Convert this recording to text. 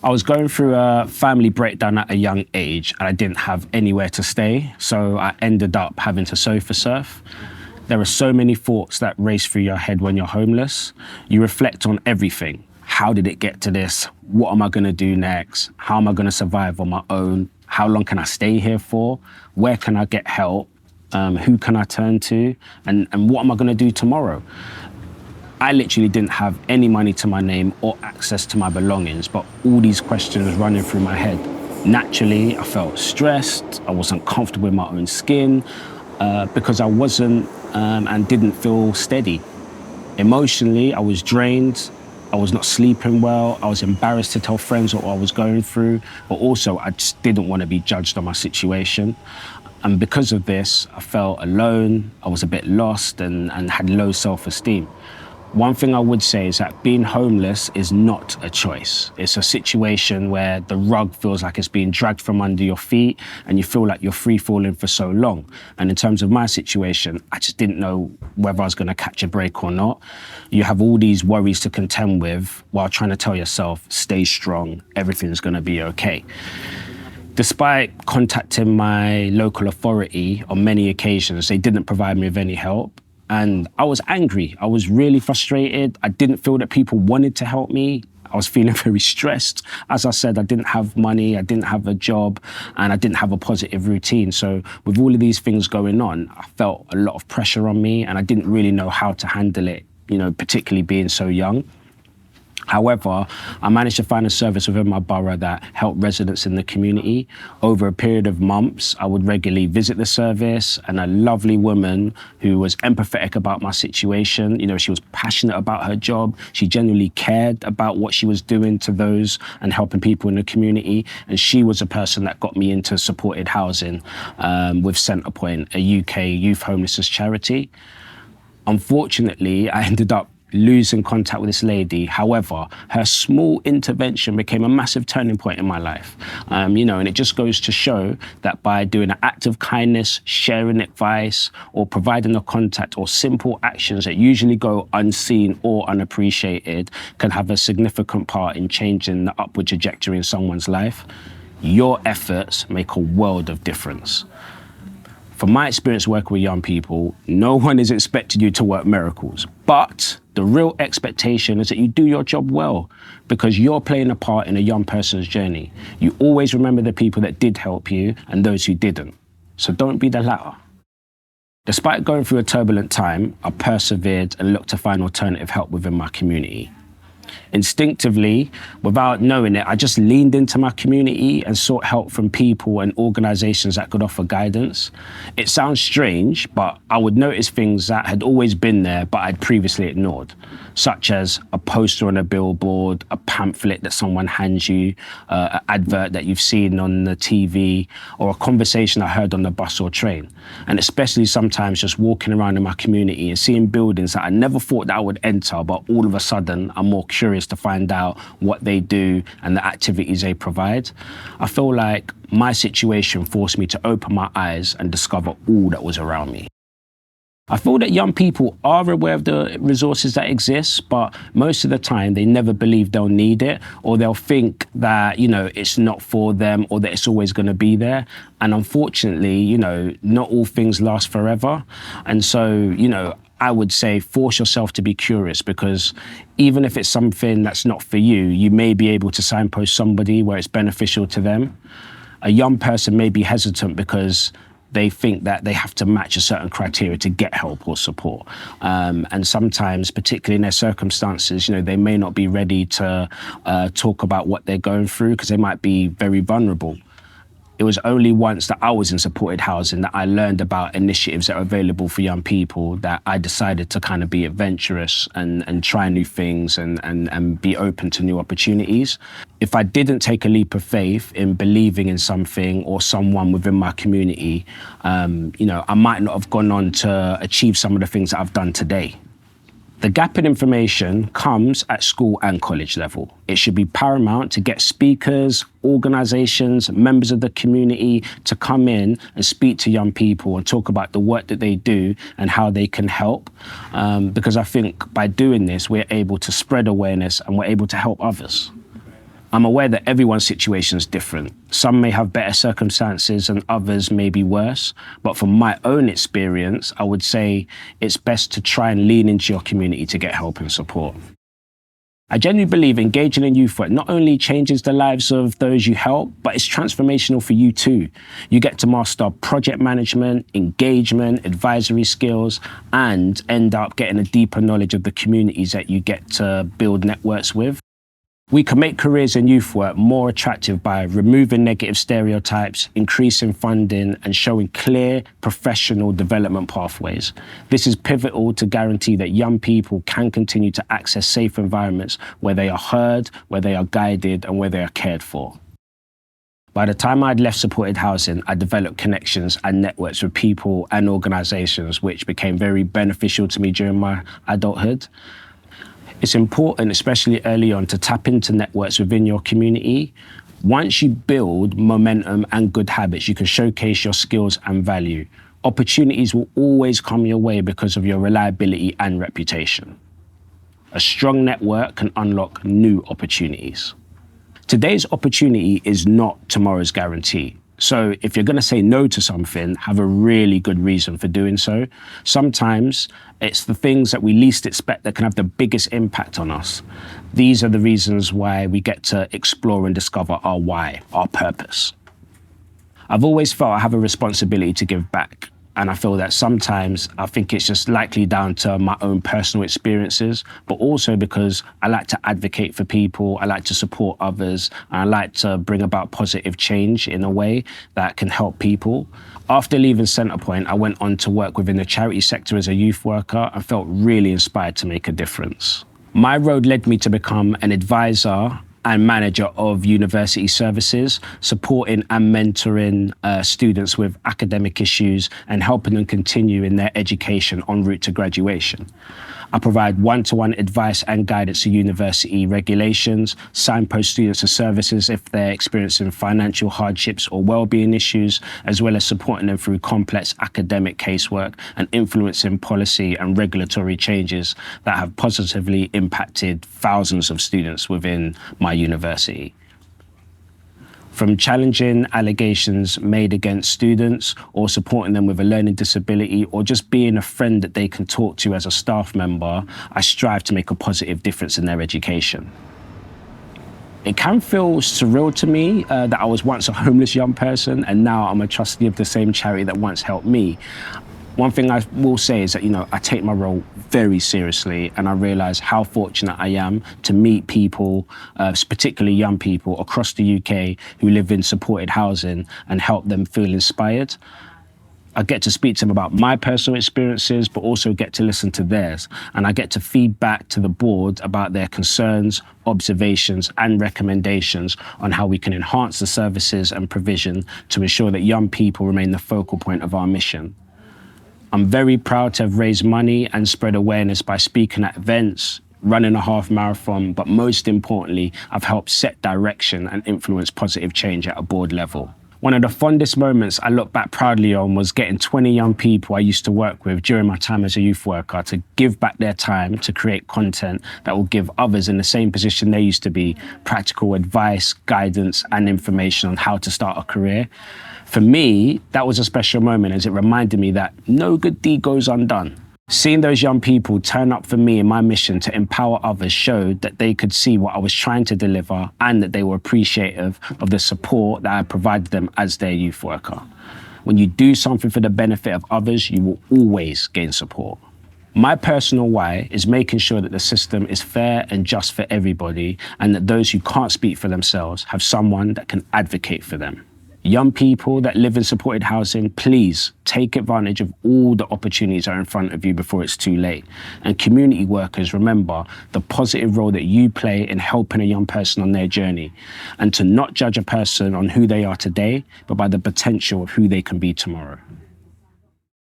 I was going through a family breakdown at a young age and I didn't have anywhere to stay, so I ended up having to sofa surf. There are so many thoughts that race through your head when you're homeless. You reflect on everything. How did it get to this? What am I going to do next? How am I going to survive on my own? How long can I stay here for? Where can I get help? Who can I turn to? And what am I going to do tomorrow? I literally didn't have any money to my name or access to my belongings, but all these questions running through my head. Naturally, I felt stressed. I wasn't comfortable in my own skin because I wasn't and didn't feel steady. Emotionally, I was drained. I was not sleeping well. I was embarrassed to tell friends what I was going through, but also I just didn't want to be judged on my situation. And because of this, I felt alone. I was a bit lost and had low self-esteem. One thing I would say is that being homeless is not a choice. It's a situation where the rug feels like it's being dragged from under your feet and you feel like you're free falling for so long. And in terms of my situation, I just didn't know whether I was going to catch a break or not. You have all these worries to contend with while trying to tell yourself, stay strong, everything's going to be okay. Despite contacting my local authority on many occasions, they didn't provide me with any help. And I was angry. I was really frustrated. I didn't feel that people wanted to help me. I was feeling very stressed. As I said, I didn't have money, I didn't have a job, and I didn't have a positive routine. So with all of these things going on, I felt a lot of pressure on me and I didn't really know how to handle it, particularly being so young. However, I managed to find a service within my borough that helped residents in the community. Over a period of months, I would regularly visit the service, and a lovely woman who was empathetic about my situation. She was passionate about her job. She genuinely cared about what she was doing to those and helping people in the community. And she was a person that got me into supported housing with Centrepoint, a UK youth homelessness charity. Unfortunately, I ended up losing contact with this lady. However, her small intervention became a massive turning point in my life. And it just goes to show that by doing an act of kindness, sharing advice, or providing a contact, or simple actions that usually go unseen or unappreciated can have a significant part in changing the upward trajectory in someone's life. Your efforts make a world of difference. From my experience working with young people, no one is expecting you to work miracles, but the real expectation is that you do your job well because you're playing a part in a young person's journey. You always remember the people that did help you and those who didn't. So don't be the latter. Despite going through a turbulent time, I persevered and looked to find alternative help within my community. Instinctively, without knowing it, I just leaned into my community and sought help from people and organizations that could offer guidance. It sounds strange, but I would notice things that had always been there, but I'd previously ignored, such as a poster on a billboard, a pamphlet that someone hands you, an advert that you've seen on the TV, or a conversation I heard on the bus or train. And especially sometimes just walking around in my community and seeing buildings that I never thought that I would enter, but all of a sudden I'm more curious to find out what they do and the activities they provide. I feel like my situation forced me to open my eyes and discover all that was around me. I feel that young people are aware of the resources that exist, but most of the time they never believe they'll need it, or they'll think that, it's not for them or that it's always going to be there. And unfortunately, not all things last forever. And so, I would say force yourself to be curious, because even if it's something that's not for you, you may be able to signpost somebody where it's beneficial to them. A young person may be hesitant because they think that they have to match a certain criteria to get help or support. And sometimes, particularly in their circumstances, they may not be ready to talk about what they're going through because they might be very vulnerable. It was only once that I was in supported housing that I learned about initiatives that are available for young people that I decided to kind of be adventurous and try new things and be open to new opportunities. If I didn't take a leap of faith in believing in something or someone within my community, I might not have gone on to achieve some of the things that I've done today. The gap in information comes at school and college level. It should be paramount to get speakers, organizations, members of the community to come in and speak to young people and talk about the work that they do and how they can help. Because I think by doing this, we're able to spread awareness and we're able to help others. I'm aware that everyone's situation is different. Some may have better circumstances and others may be worse. But from my own experience, I would say it's best to try and lean into your community to get help and support. I genuinely believe engaging in youth work not only changes the lives of those you help, but it's transformational for you too. You get to master project management, engagement, advisory skills, and end up getting a deeper knowledge of the communities that you get to build networks with. We can make careers in youth work more attractive by removing negative stereotypes, increasing funding, and showing clear professional development pathways. This is pivotal to guarantee that young people can continue to access safe environments where they are heard, where they are guided, and where they are cared for. By the time I'd left supported housing, I developed connections and networks with people and organizations which became very beneficial to me during my adulthood. It's important, especially early on, to tap into networks within your community. Once you build momentum and good habits, you can showcase your skills and value. Opportunities will always come your way because of your reliability and reputation. A strong network can unlock new opportunities. Today's opportunity is not tomorrow's guarantee. So if you're going to say no to something, have a really good reason for doing so. Sometimes it's the things that we least expect that can have the biggest impact on us. These are the reasons why we get to explore and discover our why, our purpose. I've always felt I have a responsibility to give back. And I feel that sometimes I think it's just likely down to my own personal experiences, but also because I like to advocate for people, I like to support others, and I like to bring about positive change in a way that can help people. After leaving Centrepoint, I went on to work within the charity sector as a youth worker and felt really inspired to make a difference. My road led me to become an advisor and manager of university services, supporting and mentoring students with academic issues and helping them continue in their education en route to graduation. I provide one-to-one advice and guidance to university regulations, signpost students to services if they're experiencing financial hardships or well-being issues, as well as supporting them through complex academic casework and influencing policy and regulatory changes that have positively impacted thousands of students within my university. From challenging allegations made against students or supporting them with a learning disability or just being a friend that they can talk to as a staff member, I strive to make a positive difference in their education. It can feel surreal to me that I was once a homeless young person and now I'm a trustee of the same charity that once helped me. One thing I will say is that, I take my role very seriously and I realize how fortunate I am to meet people, particularly young people across the UK who live in supported housing and help them feel inspired. I get to speak to them about my personal experiences, but also get to listen to theirs. And I get to feed back to the board about their concerns, observations, and recommendations on how we can enhance the services and provision to ensure that young people remain the focal point of our mission. I'm very proud to have raised money and spread awareness by speaking at events, running a half marathon, but most importantly, I've helped set direction and influence positive change at a board level. One of the fondest moments I look back proudly on was getting 20 young people I used to work with during my time as a youth worker to give back their time to create content that will give others in the same position they used to be practical advice, guidance, and information on how to start a career. For me, that was a special moment as it reminded me that no good deed goes undone. Seeing those young people turn up for me in my mission to empower others showed that they could see what I was trying to deliver and that they were appreciative of the support that I provided them as their youth worker. When you do something for the benefit of others, you will always gain support. My personal why is making sure that the system is fair and just for everybody and that those who can't speak for themselves have someone that can advocate for them. Young people that live in supported housing, please take advantage of all the opportunities that are in front of you before it's too late. And community workers, remember the positive role that you play in helping a young person on their journey, and to not judge a person on who they are today, but by the potential of who they can be tomorrow.